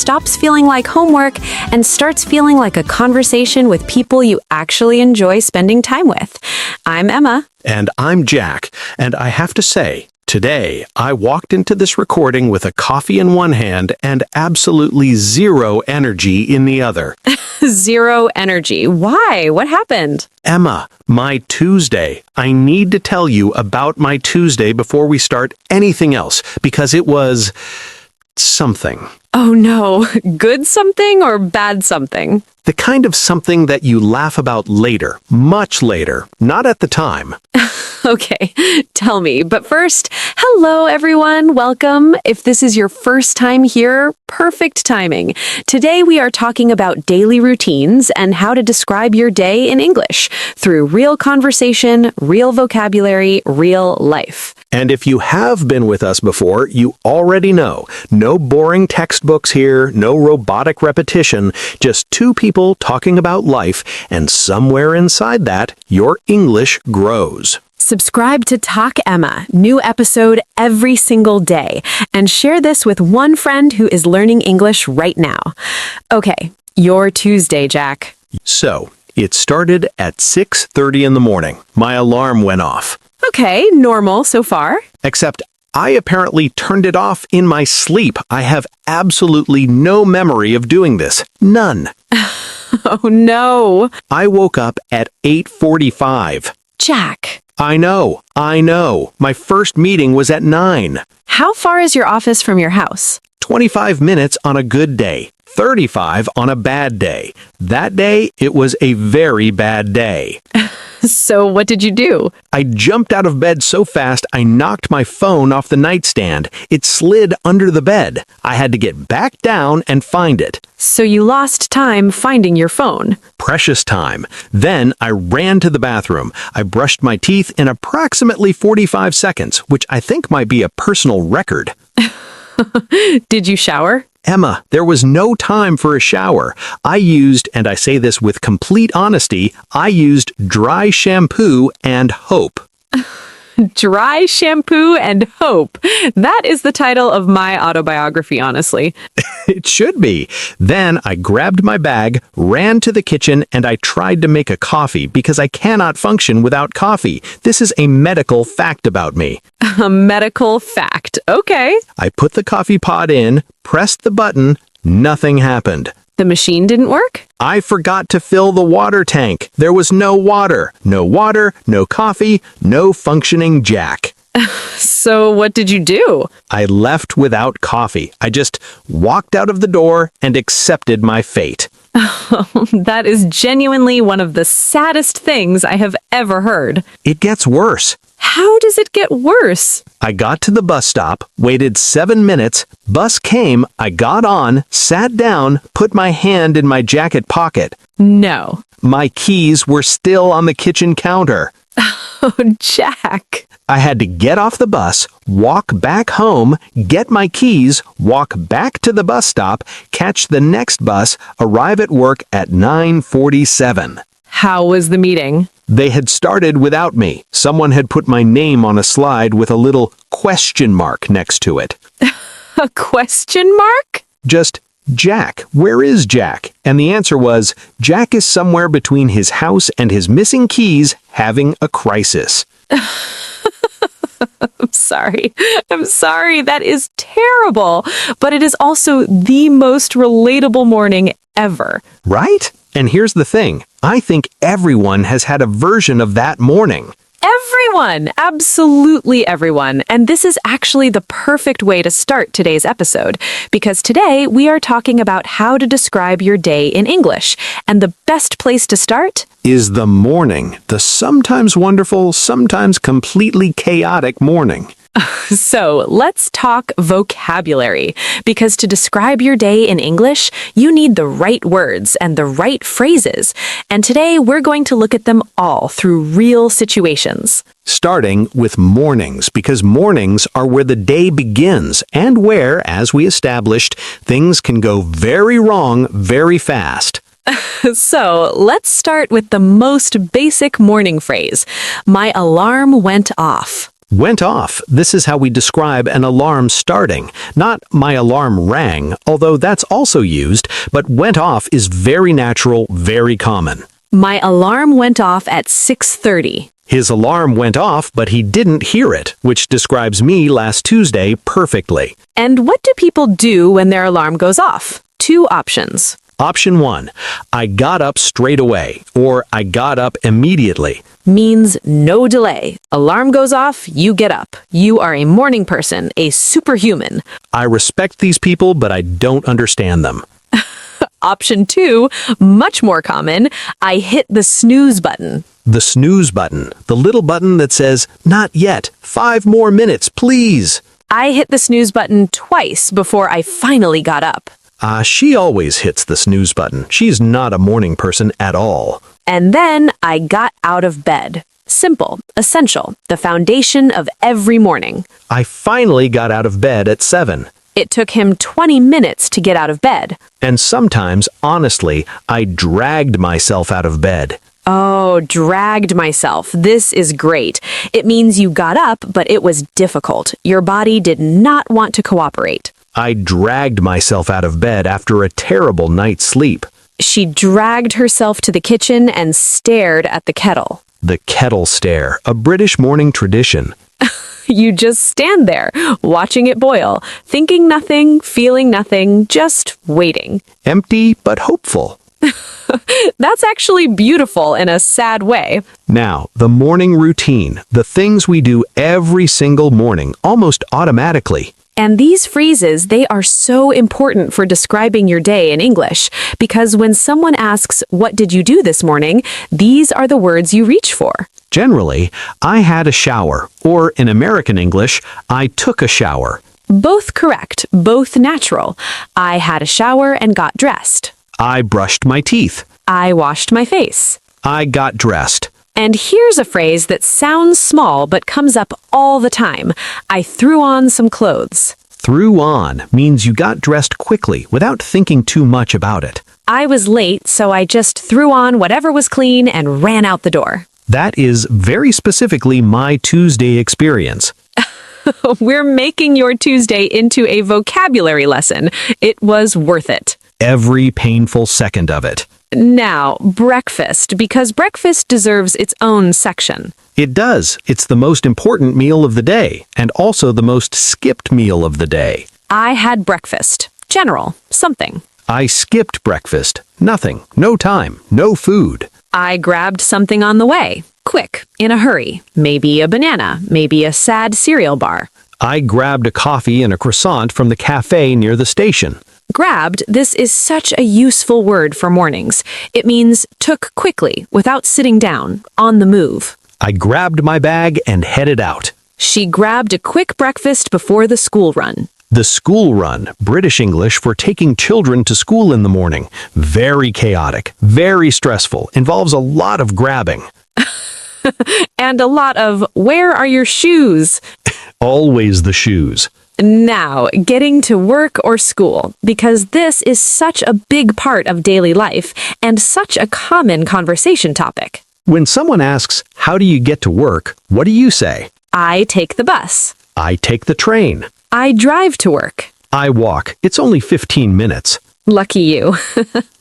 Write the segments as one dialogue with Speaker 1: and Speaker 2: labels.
Speaker 1: stops feeling like homework and starts feeling like a conversation with people you actually enjoy spending time with. I'm Emma.
Speaker 2: And I'm Jack, and I have to say, today I walked into this recording with a coffee in one hand and absolutely zero energy in the other.
Speaker 1: Zero energy. Why? What happened?
Speaker 2: Emma, my Tuesday. I need to tell you about my Tuesday before we start anything else, because it was something.
Speaker 1: Oh no, good something or bad something?
Speaker 2: The kind of something that you laugh about later, much later, not at the time.
Speaker 1: Okay, tell me. But first, hello everyone, welcome. If this is your first time here, perfect timing. Today we are talking about daily routines and how to describe your day in English through real conversation, real vocabulary, real life.
Speaker 2: And if you have been with us before, you already know. No boring textbooks here, no robotic repetition, just two people talking about life, and somewhere inside that, your English grows.
Speaker 1: Subscribe to Talk Emma, new episode every single day, and share this with one friend who is learning English right now. Okay, your Tuesday, Jack.
Speaker 2: So, it started at 6:30 in the morning. My alarm went off.
Speaker 1: Okay, normal so far.
Speaker 2: Except I apparently turned it off in my sleep. I have absolutely no memory of doing this. None.
Speaker 1: Oh no.
Speaker 2: I woke up at 8:45.
Speaker 1: Jack.
Speaker 2: I know. My first meeting was at 9.
Speaker 1: How far is your office from your house?
Speaker 2: 25 minutes on a good day. 35 on a bad day. That day, it was a very bad day.
Speaker 1: So what did you do?
Speaker 2: I jumped out of bed so fast I knocked my phone off the nightstand. It slid under the bed. I had to get back down and find it.
Speaker 1: So you lost time finding your phone.
Speaker 2: Precious time. Then I ran to the bathroom. I brushed my teeth in approximately 45 seconds, which I think might be a personal record.
Speaker 1: Did you shower?
Speaker 2: Emma, there was no time for a shower. I used, and I say this with complete honesty, I used dry shampoo and hope.
Speaker 1: Dry shampoo and hope. That is the title of my autobiography, honestly.
Speaker 2: It should be. Then I grabbed my bag, ran to the kitchen, and I tried to make a coffee because I cannot function without coffee. This is a medical fact about me.
Speaker 1: A medical fact. Okay.
Speaker 2: I put the coffee pot in, pressed the button, nothing happened.
Speaker 1: The machine didn't work?
Speaker 2: I forgot to fill the water tank. There was no water. No water, no coffee, no functioning Jack.
Speaker 1: So what did you do?
Speaker 2: I left without coffee. I just walked out of the door and accepted my fate.
Speaker 1: That is genuinely one of the saddest things I have ever heard.
Speaker 2: It gets worse.
Speaker 1: How does it get worse?
Speaker 2: I got to the bus stop, waited 7 minutes, bus came, I got on, sat down, put my hand in my jacket pocket.
Speaker 1: No.
Speaker 2: My keys were still on the kitchen counter.
Speaker 1: Oh, Jack.
Speaker 2: I had to get off the bus, walk back home, get my keys, walk back to the bus stop, catch the next bus, arrive at work at 9:47.
Speaker 1: How was the meeting?
Speaker 2: They had started without me. Someone had put my name on a slide with a little question mark next to it.
Speaker 1: A question mark?
Speaker 2: Just, Jack, where is Jack? And the answer was, Jack is somewhere between his house and his missing keys, having a crisis.
Speaker 1: I'm sorry. That is terrible. But it is also the most relatable morning ever.
Speaker 2: Right? And here's the thing. I think everyone has had a version of that morning.
Speaker 1: Everyone! Absolutely everyone. And this is actually the perfect way to start today's episode, because today we are talking about how to describe your day in English. And the best place to start
Speaker 2: is the morning, the sometimes wonderful, sometimes completely chaotic morning.
Speaker 1: So let's talk vocabulary, because to describe your day in English, you need the right words and the right phrases. And today we're going to look at them all through real situations.
Speaker 2: Starting with mornings, because mornings are where the day begins and where, as we established, things can go very wrong very fast.
Speaker 1: So let's start with the most basic morning phrase. My alarm went off.
Speaker 2: Went off. This is how we describe an alarm starting. Not my alarm rang, although that's also used, but went off is very natural, very common.
Speaker 1: My alarm went off at 6:30.
Speaker 2: His alarm went off, but he didn't hear it, which describes me last Tuesday perfectly.
Speaker 1: And what do people do when their alarm goes off? 2 options.
Speaker 2: Option 1, I got up straight away, or I got up immediately.
Speaker 1: Means no delay. Alarm goes off, you get up. You are a morning person, a superhuman.
Speaker 2: I respect these people, but I don't understand them.
Speaker 1: Option 2, much more common, I hit the snooze button.
Speaker 2: The snooze button, the little button that says, not yet, 5 more minutes, please.
Speaker 1: I hit the snooze button twice before I finally got up.
Speaker 2: She always hits the snooze button. She's not a morning person at all.
Speaker 1: And then I got out of bed. Simple, essential, the foundation of every morning.
Speaker 2: I finally got out of bed at 7.
Speaker 1: It took him 20 minutes to get out of bed.
Speaker 2: And sometimes, honestly, I dragged myself out of bed.
Speaker 1: Oh, dragged myself. This is great. It means you got up, but it was difficult. Your body did not want to cooperate.
Speaker 2: I dragged myself out of bed after a terrible night's sleep.
Speaker 1: She dragged herself to the kitchen and stared at the kettle.
Speaker 2: The kettle stare, a British morning tradition.
Speaker 1: You just stand there, watching it boil, thinking nothing, feeling nothing, just waiting.
Speaker 2: Empty but hopeful.
Speaker 1: That's actually beautiful in a sad way.
Speaker 2: Now, the morning routine, the things we do every single morning, almost automatically.
Speaker 1: And these phrases, they are so important for describing your day in English, because when someone asks, "What did you do this morning?" these are the words you reach for.
Speaker 2: Generally, I had a shower, or in American English, I took a shower.
Speaker 1: Both correct, both natural. I had a shower and got dressed.
Speaker 2: I brushed my teeth.
Speaker 1: I washed my face.
Speaker 2: I got dressed.
Speaker 1: And here's a phrase that sounds small but comes up all the time. I threw on some clothes.
Speaker 2: Threw on means you got dressed quickly without thinking too much about it.
Speaker 1: I was late, so I just threw on whatever was clean and ran out the door.
Speaker 2: That is very specifically my Tuesday experience.
Speaker 1: We're making your Tuesday into a vocabulary lesson. It was worth it.
Speaker 2: Every painful second of it.
Speaker 1: Now, breakfast, because breakfast deserves its own section.
Speaker 2: It does. It's the most important meal of the day, and also the most skipped meal of the day.
Speaker 1: I had breakfast. General. Something.
Speaker 2: I skipped breakfast. Nothing. No time. No food.
Speaker 1: I grabbed something on the way. Quick. In a hurry. Maybe a banana. Maybe a sad cereal bar.
Speaker 2: I grabbed a coffee and a croissant from the cafe near the station.
Speaker 1: Grabbed, this is such a useful word for mornings. It means took quickly, without sitting down, on the move.
Speaker 2: I grabbed my bag and headed out.
Speaker 1: She grabbed a quick breakfast before the school run.
Speaker 2: The school run, British English for taking children to school in the morning. Very chaotic, very stressful, involves a lot of grabbing.
Speaker 1: And a lot of, where are your shoes?
Speaker 2: Always the shoes.
Speaker 1: Now, getting to work or school, because this is such a big part of daily life and such a common conversation topic.
Speaker 2: When someone asks, how do you get to work, what do you say?
Speaker 1: I take the bus.
Speaker 2: I take the train.
Speaker 1: I drive to work.
Speaker 2: I walk. It's only 15 minutes.
Speaker 1: Lucky you.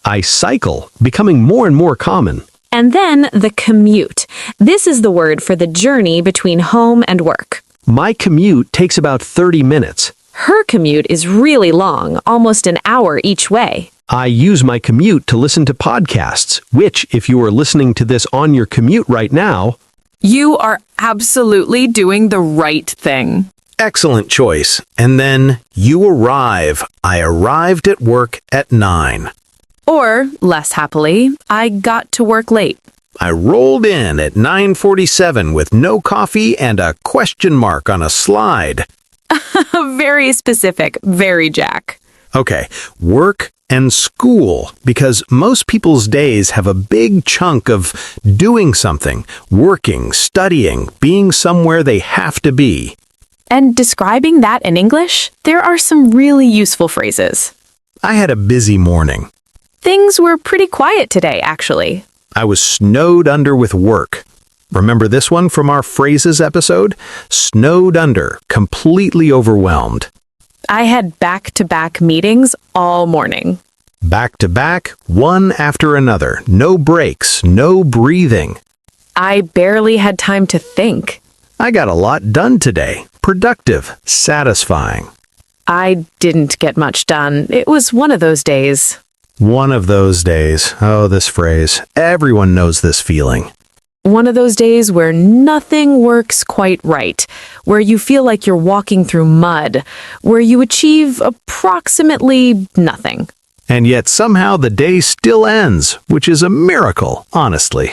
Speaker 2: I cycle, becoming more and more common.
Speaker 1: And then the commute. This is the word for the journey between home and work.
Speaker 2: My commute takes about 30 minutes.
Speaker 1: Her commute is really long, almost an hour each way.
Speaker 2: I use my commute to listen to podcasts, which, if you are listening to this on your commute right now,
Speaker 1: you are absolutely doing the right thing.
Speaker 2: Excellent choice. And then you arrive. I arrived at work at 9.
Speaker 1: Or, less happily, I got to work late.
Speaker 2: I rolled in at 9:47 with no coffee and a question mark on a slide.
Speaker 1: Very specific, very Jack.
Speaker 2: Okay, work and school, because most people's days have a big chunk of doing something, working, studying, being somewhere they have to be.
Speaker 1: And describing that in English, there are some really useful phrases.
Speaker 2: I had a busy morning.
Speaker 1: Things were pretty quiet today, actually.
Speaker 2: I was snowed under with work. Remember this one from our phrases episode? Snowed under, completely overwhelmed.
Speaker 1: I had back-to-back meetings all morning.
Speaker 2: Back to back, one after another. No breaks, no breathing.
Speaker 1: I barely had time to think.
Speaker 2: I got a lot done today. Productive, satisfying.
Speaker 1: I didn't get much done. It was one of those days.
Speaker 2: One of those days. Oh, this phrase. Everyone knows this feeling.
Speaker 1: One of those days where nothing works quite right, where you feel like you're walking through mud, where you achieve approximately nothing.
Speaker 2: And yet somehow the day still ends, which is a miracle, honestly.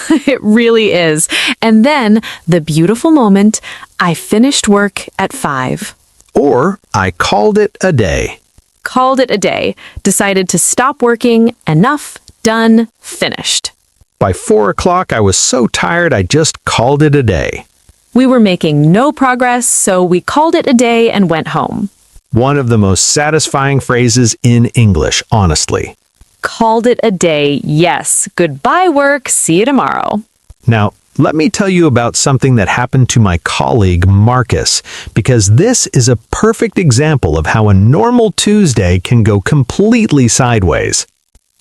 Speaker 1: It really is. And then, the beautiful moment, I finished work at 5.
Speaker 2: Or I called it a day.
Speaker 1: Called it a day. Decided to stop working. Enough. Done. Finished.
Speaker 2: By 4 o'clock, I was so tired I just called it a day.
Speaker 1: We were making no progress, so we called it a day and went home.
Speaker 2: One of the most satisfying phrases in English, honestly.
Speaker 1: Called it a day, yes. Goodbye, work. See you tomorrow.
Speaker 2: Now, let me tell you about something that happened to my colleague, Marcus, because this is a perfect example of how a normal Tuesday can go completely sideways.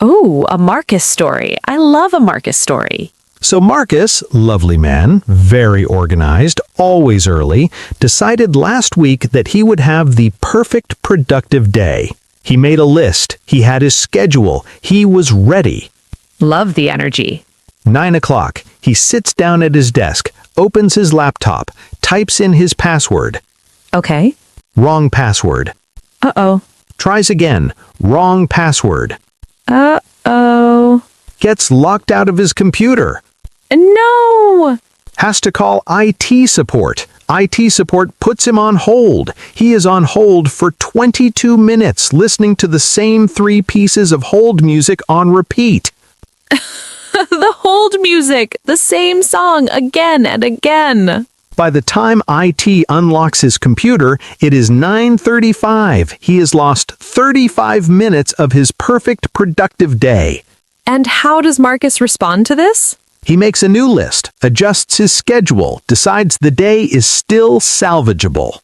Speaker 1: Oh, a Marcus story. I love a Marcus story.
Speaker 2: So Marcus, lovely man, very organized, always early, decided last week that he would have the perfect productive day. He made a list, he had his schedule, he was ready.
Speaker 1: Love the energy.
Speaker 2: 9 o'clock, he sits down at his desk, opens his laptop, types in his password.
Speaker 1: Okay.
Speaker 2: Wrong password.
Speaker 1: Uh-oh.
Speaker 2: Tries again. Wrong password.
Speaker 1: Uh-oh.
Speaker 2: Gets locked out of his computer.
Speaker 1: No!
Speaker 2: Has to call IT support. IT support puts him on hold. He is on hold for 22 minutes listening to the same 3 pieces of hold music on repeat.
Speaker 1: The hold music, the same song again and again.
Speaker 2: By the time IT unlocks his computer, it is 9:35. He has lost 35 minutes of his perfect productive day.
Speaker 1: And how does Marcus respond to this?
Speaker 2: He makes a new list, adjusts his schedule, decides the day is still salvageable.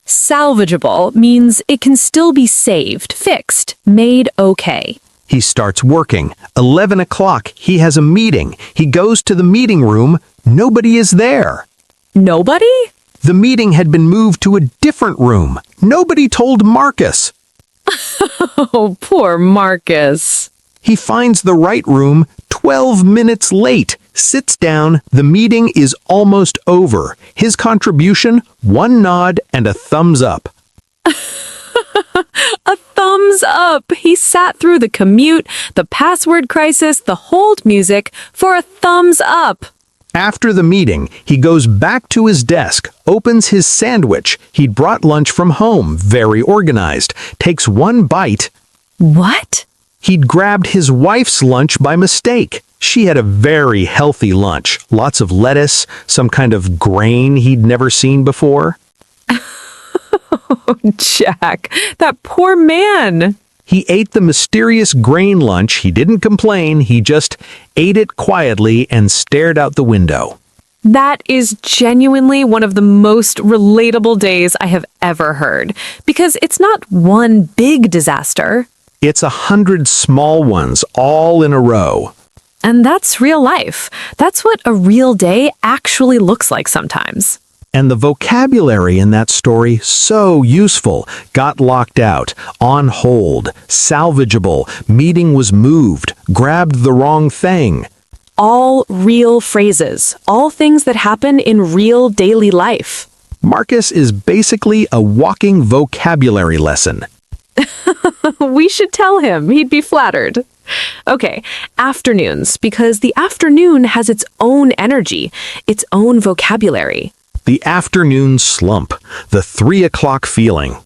Speaker 1: Salvageable means it can still be saved, fixed, made okay.
Speaker 2: He starts working. 11 o'clock, he has a meeting. He goes to the meeting room. Nobody is there.
Speaker 1: Nobody?
Speaker 2: The meeting had been moved to a different room. Nobody told Marcus.
Speaker 1: Oh, poor Marcus.
Speaker 2: He finds the right room 12 minutes late, sits down, the meeting is almost over. His contribution, 1 nod and a thumbs up.
Speaker 1: A thumbs up. He sat through the commute, the password crisis, the hold music for a thumbs up.
Speaker 2: After the meeting, he goes back to his desk, opens his sandwich. He'd brought lunch from home, very organized, takes 1 bite.
Speaker 1: What?
Speaker 2: He'd grabbed his wife's lunch by mistake. She had a very healthy lunch, lots of lettuce, some kind of grain he'd never seen before.
Speaker 1: Oh, Jack, that poor man.
Speaker 2: He ate the mysterious grain lunch. He didn't complain. He just ate it quietly and stared out the window.
Speaker 1: That is genuinely one of the most relatable days I have ever heard, because it's not one big disaster.
Speaker 2: It's 100 small ones, all in a row.
Speaker 1: And that's real life. That's what a real day actually looks like sometimes.
Speaker 2: And the vocabulary in that story, so useful. Got locked out, on hold, salvageable, meeting was moved, grabbed the wrong thing.
Speaker 1: All real phrases, all things that happen in real daily life.
Speaker 2: Marcus is basically a walking vocabulary lesson.
Speaker 1: We should tell him. He'd be flattered. Okay, afternoons, because the afternoon has its own energy, its own vocabulary.
Speaker 2: The afternoon slump, the 3 o'clock feeling.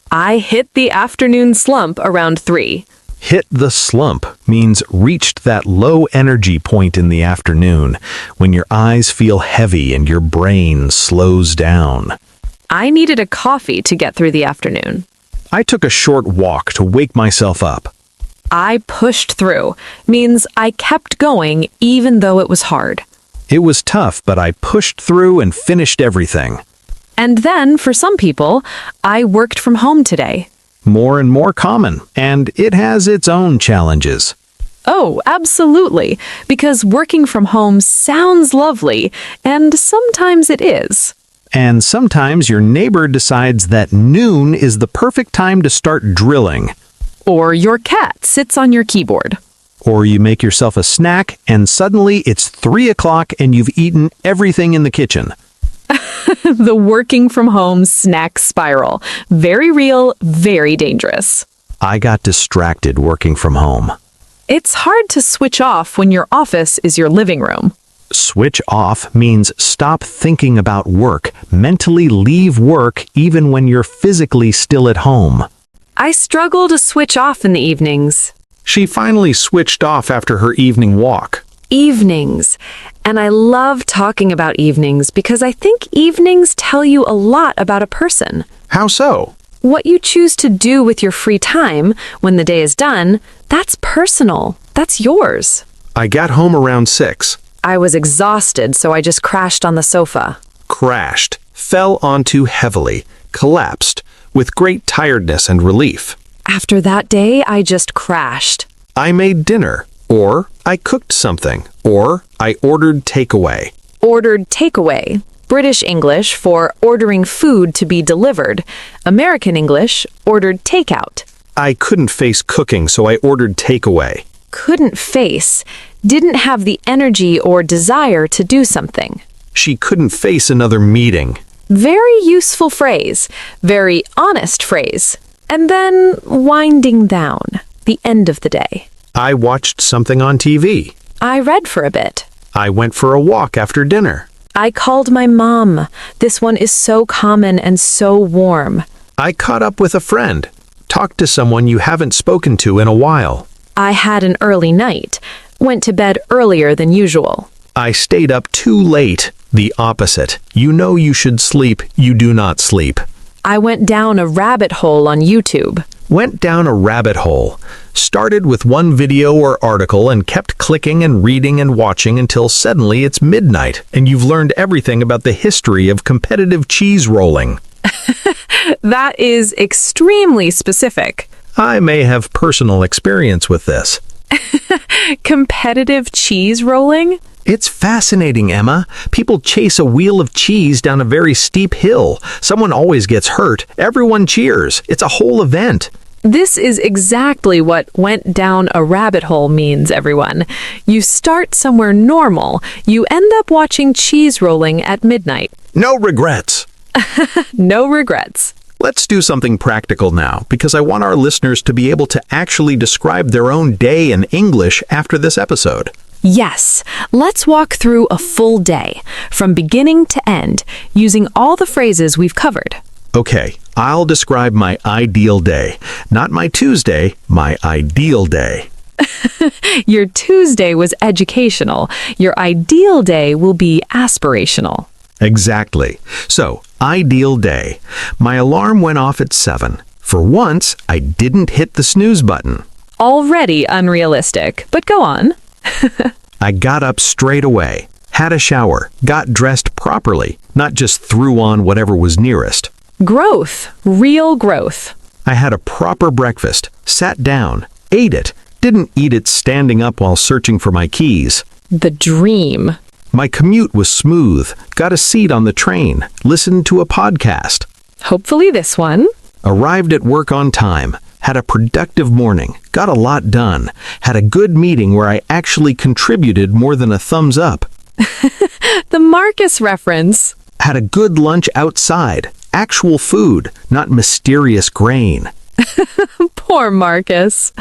Speaker 1: I hit the afternoon slump around 3.
Speaker 2: Hit the slump means reached that low energy point in the afternoon, when your eyes feel heavy and your brain slows down.
Speaker 1: I needed a coffee to get through the afternoon.
Speaker 2: I took a short walk to wake myself up.
Speaker 1: I pushed through, means I kept going even though it was hard.
Speaker 2: It was tough, but I pushed through and finished everything.
Speaker 1: And then, for some people, I worked from home today.
Speaker 2: More and more common, and it has its own challenges.
Speaker 1: Oh, absolutely, because working from home sounds lovely, and sometimes it is.
Speaker 2: And sometimes your neighbor decides that noon is the perfect time to start drilling.
Speaker 1: Or your cat sits on your keyboard.
Speaker 2: Or you make yourself a snack and suddenly it's 3 o'clock and you've eaten everything in the kitchen.
Speaker 1: The working from home snack spiral. Very real, very dangerous.
Speaker 2: I got distracted working from home.
Speaker 1: It's hard to switch off when your office is your living room.
Speaker 2: Switch off means stop thinking about work, mentally leave work even when you're physically still at home.
Speaker 1: I struggle to switch off in the evenings.
Speaker 2: She finally switched off after her evening walk.
Speaker 1: Evenings. And I love talking about evenings because I think evenings tell you a lot about a person.
Speaker 2: How so?
Speaker 1: What you choose to do with your free time when the day is done, that's personal. That's yours.
Speaker 2: I got home around 6.
Speaker 1: I was exhausted, so I just crashed on the sofa.
Speaker 2: Crashed, fell onto heavily, collapsed, with great tiredness and relief.
Speaker 1: After that day, I just crashed.
Speaker 2: I made dinner, or I cooked something, or I ordered takeaway.
Speaker 1: Ordered takeaway. British English for ordering food to be delivered. American English, ordered takeout.
Speaker 2: I couldn't face cooking, so I ordered takeaway.
Speaker 1: Couldn't face. Didn't have the energy or desire to do something.
Speaker 2: She couldn't face another meeting.
Speaker 1: Very useful phrase. Very honest phrase. And then winding down. The end of the day.
Speaker 2: I watched something on TV.
Speaker 1: I read for a bit.
Speaker 2: I went for a walk after dinner.
Speaker 1: I called my mom. This one is so common and so warm.
Speaker 2: I caught up with a friend. Talked to someone you haven't spoken to in a while.
Speaker 1: I had an early night. Went to bed earlier than usual.
Speaker 2: I stayed up too late. The opposite. You know you should sleep, you do not sleep.
Speaker 1: I went down a rabbit hole on YouTube.
Speaker 2: Went down a rabbit hole. Started with one video or article and kept clicking and reading and watching until suddenly it's midnight and you've learned everything about the history of competitive cheese rolling.
Speaker 1: That is extremely specific.
Speaker 2: I may have personal experience with this.
Speaker 1: Competitive cheese rolling?
Speaker 2: It's fascinating, Emma. People chase a wheel of cheese down a very steep hill. Someone always gets hurt. Everyone cheers. It's a whole event.
Speaker 1: This is exactly what went down a rabbit hole means, everyone. You start somewhere normal. You end up watching cheese rolling at midnight.
Speaker 2: No regrets.
Speaker 1: No regrets.
Speaker 2: Let's do something practical now, because I want our listeners to be able to actually describe their own day in English after this episode.
Speaker 1: Yes, let's walk through a full day, from beginning to end, using all the phrases we've covered.
Speaker 2: Okay, I'll describe my ideal day. Not my Tuesday, my ideal day.
Speaker 1: Your Tuesday was educational. Your ideal day will be aspirational.
Speaker 2: Exactly. So, ideal day. My alarm went off at 7. For once, I didn't hit the snooze button.
Speaker 1: Already unrealistic, but go on.
Speaker 2: I got up straight away, had a shower, got dressed properly, not just threw on whatever was nearest.
Speaker 1: Growth. Real growth.
Speaker 2: I had a proper breakfast, sat down, ate it, didn't eat it standing up while searching for my keys.
Speaker 1: The dream.
Speaker 2: My commute was smooth, got a seat on the train, listened to a podcast.
Speaker 1: Hopefully this one.
Speaker 2: Arrived at work on time, had a productive morning, got a lot done, had a good meeting where I actually contributed more than a thumbs up.
Speaker 1: The Marcus reference.
Speaker 2: Had a good lunch outside, actual food, not mysterious grain.
Speaker 1: Poor Marcus.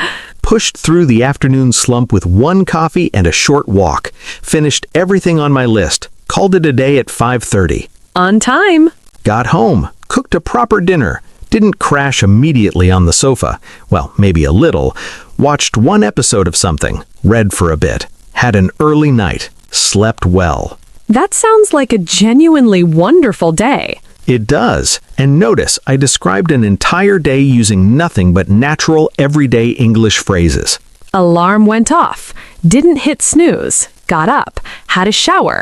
Speaker 2: Pushed through the afternoon slump with one coffee and a short walk. Finished everything on my list. Called it a day at 5:30.
Speaker 1: On time.
Speaker 2: Got home. Cooked a proper dinner. Didn't crash immediately on the sofa. Well, maybe a little. Watched one episode of something. Read for a bit. Had an early night. Slept well.
Speaker 1: That sounds like a genuinely wonderful day.
Speaker 2: It does. And notice, I described an entire day using nothing but natural, everyday English phrases.
Speaker 1: Alarm went off. Didn't hit snooze. Got up. Had a shower.